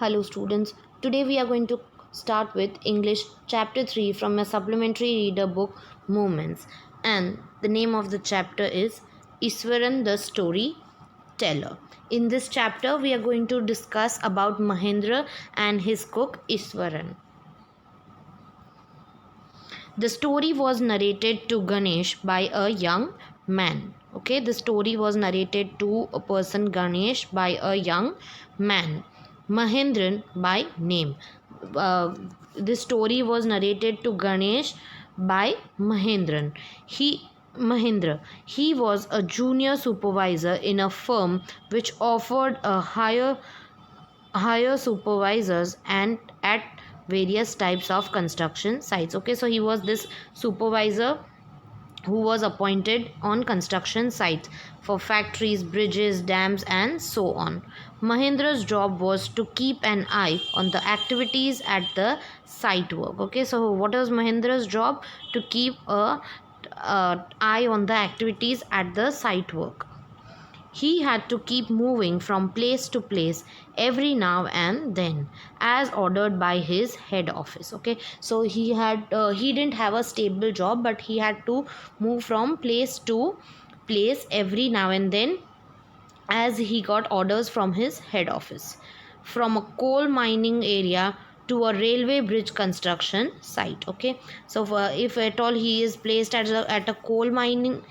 Hello students, today we are going to start with English chapter 3 from a supplementary reader book Moments, and the name of the chapter is Iswaran the Storyteller. In this chapter we are going to discuss about Mahendra and his cook Iswaran. The story was narrated to Ganesh by a young man. Okay, the story was narrated to a person Ganesh by a young man, Mahendran by name. Uh, this story was narrated to Ganesh by Mahendran. Mahendra. He was a junior supervisor in a firm which offered a higher supervisors and at various types of construction sites. Okay, so he was this supervisor who was appointed on construction sites for factories, bridges, dams, and so on. Mahendra's job was to keep an eye on the activities at the site work. Okay, so what was Mahendra's job? To keep a eye on the activities at the site work. He had to keep moving from place to place every now and then as ordered by his head office. Okay, so he didn't have a stable job, but he had to move from place to place every now and then as he got orders from his head office. From a coal mining area to a railway bridge construction site. Okay, so if at all he is placed at a coal mining,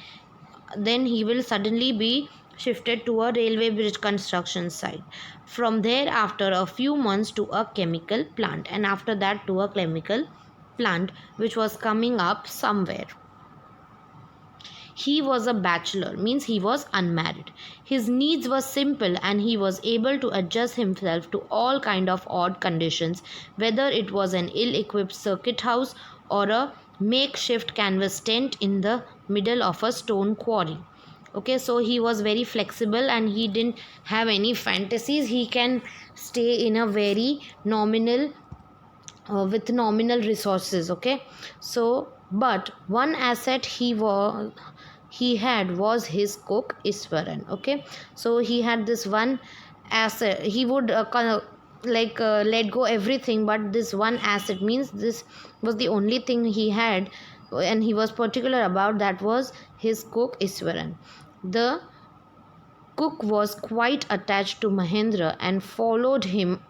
then he will suddenly be shifted to a railway bridge construction site. From there, after a few months, to a chemical plant, and after that to a chemical plant which was coming up somewhere. He was a bachelor, means he was unmarried. His needs were simple and he was able to adjust himself to all kind of odd conditions, whether it was an ill-equipped circuit house or a makeshift canvas tent in the middle of a stone quarry. Okay, so he was very flexible and he didn't have any fantasies. He can stay in a very nominal with nominal resources. Okay, so but one asset he had was his cook Iswaran. Okay, so he had this one asset. He would let go everything, but this one asset, means this was the only thing he had and he was particular about, that was his cook Iswaran. The cook was quite attached to Mahendra and followed him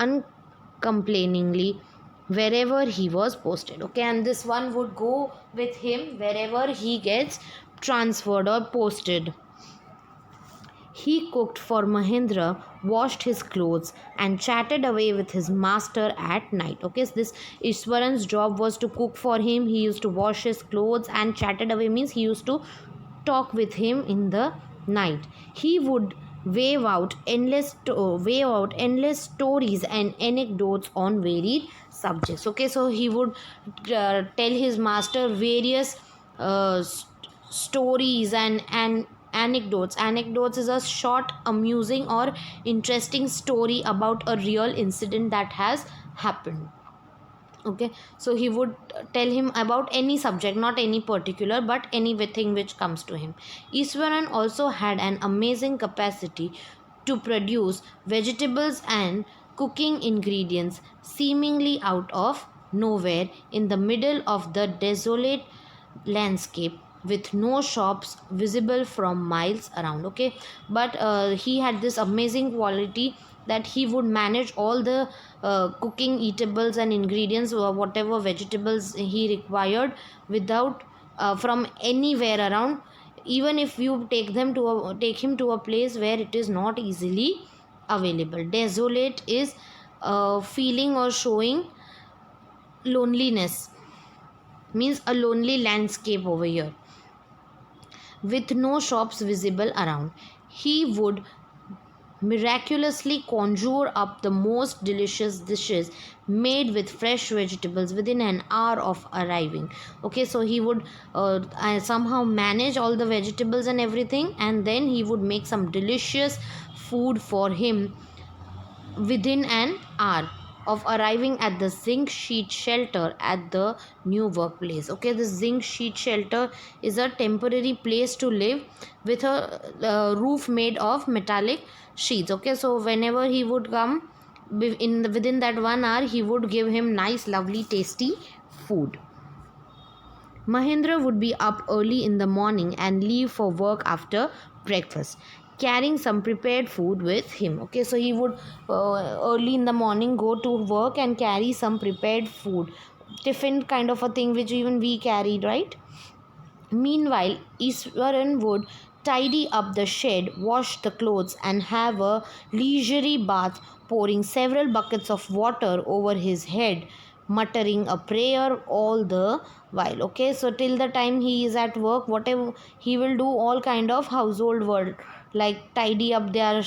uncomplainingly wherever he was posted. Okay, and this one would go with him wherever he gets transferred or posted. He cooked for Mahendra, washed his clothes, and chatted away with his master at night. Okay, so this Iswaran's job was to cook for him. He used to wash his clothes, and chatted away means he used to talk with him in the night. He would wave out endless stories and anecdotes on varied subjects. Okay, so he would tell his master various stories and anecdotes. Anecdotes is a short, amusing, or interesting story about a real incident that has happened. Okay, so he would tell him about any subject, not any particular, but anything which comes to him. Iswaran also had an amazing capacity to produce vegetables and cooking ingredients seemingly out of nowhere in the middle of the desolate landscape with no shops visible from miles around. Okay, but he had this amazing quality that he would manage all the cooking eatables and ingredients or whatever vegetables he required without from anywhere around. Even if you take him to a place where it is not easily available. Desolate is feeling or showing loneliness, means a lonely landscape over here with no shops visible around. He would miraculously conjure up the most delicious dishes made with fresh vegetables within an hour of arriving. Okay, so he would somehow manage all the vegetables and everything, and then he would make some delicious food for him within an hour. of arriving at the zinc sheet shelter at the new workplace. Okay, the zinc sheet shelter is a temporary place to live with a roof made of metallic sheets. Okay, so whenever he would come within that 1 hour, he would give him nice, lovely, tasty food. Mahendra would be up early in the morning and leave for work after breakfast, carrying some prepared food with him. Okay, so he would early in the morning go to work and carry some prepared food, tiffin kind of a thing which even we carried, right? Meanwhile, Iswaran would tidy up the shed, wash the clothes, and have a leisurely bath, pouring several buckets of water over his head, muttering a prayer all the while. Okay, so till the time he is at work, whatever he will do, all kind of household work like tidy up their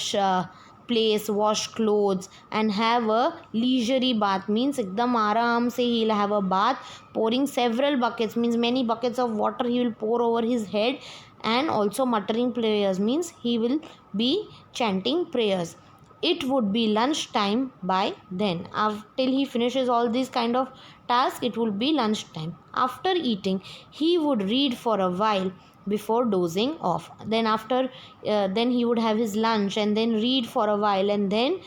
place, wash clothes, and have a leisurely bath. Means ekdam aaram se he'll have a bath, pouring several buckets, means many buckets of water he will pour over his head, and also muttering prayers, means he will be chanting prayers. It would be lunch time by then. Till he finishes all these kind of tasks, it will be lunch time. After eating, he would read for a while before dozing off. Then he would have his lunch and then read for a while and then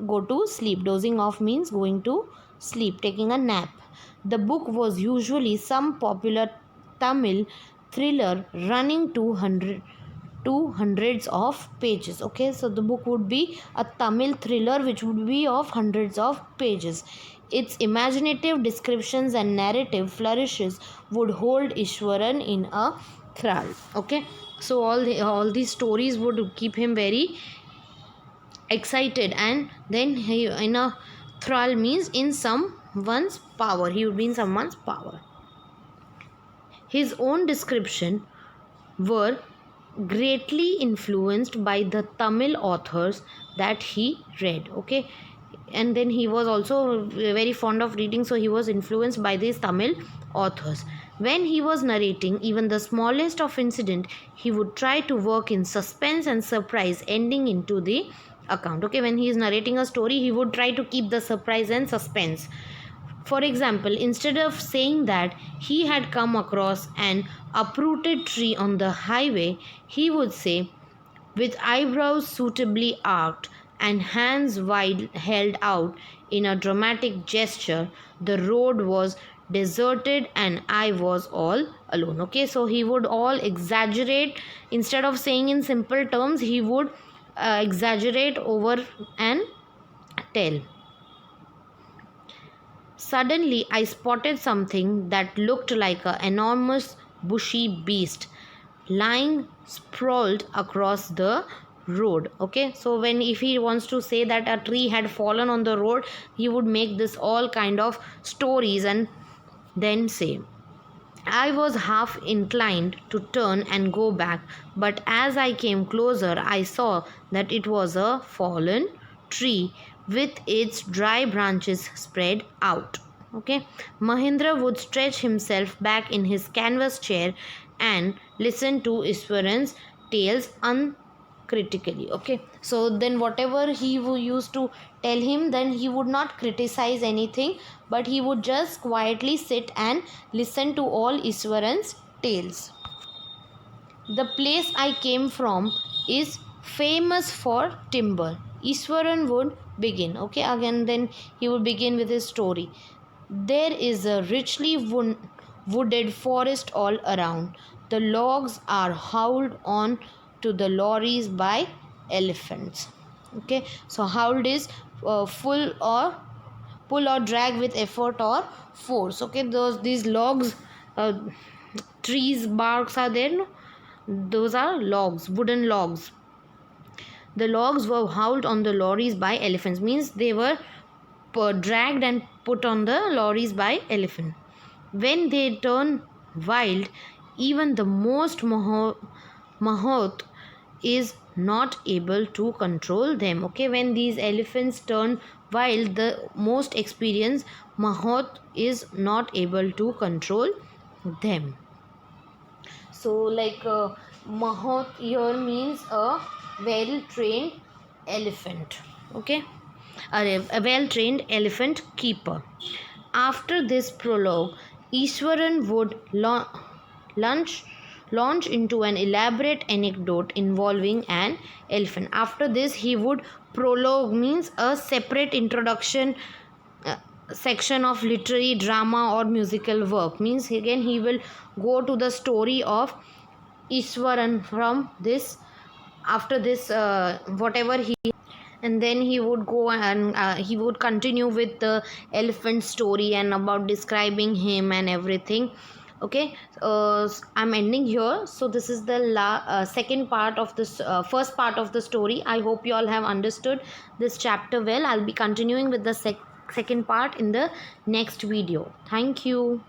go to sleep. Dozing off means going to sleep, taking a nap. The book was usually some popular Tamil thriller running to hundreds of pages. Okay, so the book would be a Tamil thriller which would be of hundreds of pages. Its imaginative descriptions and narrative flourishes would hold Ishwaran in a thrall. Okay, so all these stories would keep him very excited, and then he in a thrall means in someone's power. He would be in someone's power. His own description were greatly influenced by the Tamil authors that he read. Okay, and then he was also very fond of reading, so he was influenced by these Tamil authors. When he was narrating even the smallest of incident, he would try to work in suspense and surprise ending into the account. Okay, when he is narrating a story, he would try to keep the surprise and suspense. For example, instead of saying that he had come across an uprooted tree on the highway, he would say, with eyebrows suitably arched and hands wide held out in a dramatic gesture, the road was deserted and I was all alone. Okay, so he would all exaggerate. Instead of saying in simple terms, he would exaggerate over and tell. Suddenly, I spotted something that looked like an enormous bushy beast lying sprawled across the road. Okay, so when if he wants to say that a tree had fallen on the road, he would make this all kind of stories and then say, I was half inclined to turn and go back, but as I came closer, I saw that it was a fallen tree with its dry branches spread out. Okay, Mahendra would stretch himself back in his canvas chair and listen to Iswaran's tales uncritically. Okay, so then whatever he used to tell him, then he would not criticize anything, but he would just quietly sit and listen to all Iswaran's tales. The place I came from is famous for timber. Iswaran would begin. Okay, again, then he would begin with his story. There is a richly wooded forest all around. The logs are hauled on to the lorries by elephants. Okay, so hauled is full or pull or drag with effort or force. Okay, these logs, trees, barks are there, no? Those are logs, wooden logs. The logs were hauled on the lorries by elephants, means they were dragged and put on the lorries by elephant. When they turn wild, even the most mahout is not able to control them. Okay, when these elephants turn wild, the most experienced mahout is not able to control them. So like mahout here means a well trained elephant. Okay, a well-trained elephant keeper. After this prologue, Ishwaran would launch into an elaborate anecdote involving an elephant. After this, he would prologue means a separate introduction section of literary drama or musical work, means again he will go to the story of Ishwaran from this, after this whatever he, and then he would go and he would continue with the elephant story and about describing him and everything. Okay, I'm ending here. So this is the second part of this first part of the story. I hope you all have understood this chapter well. I'll be continuing with the second part in the next video. Thank you.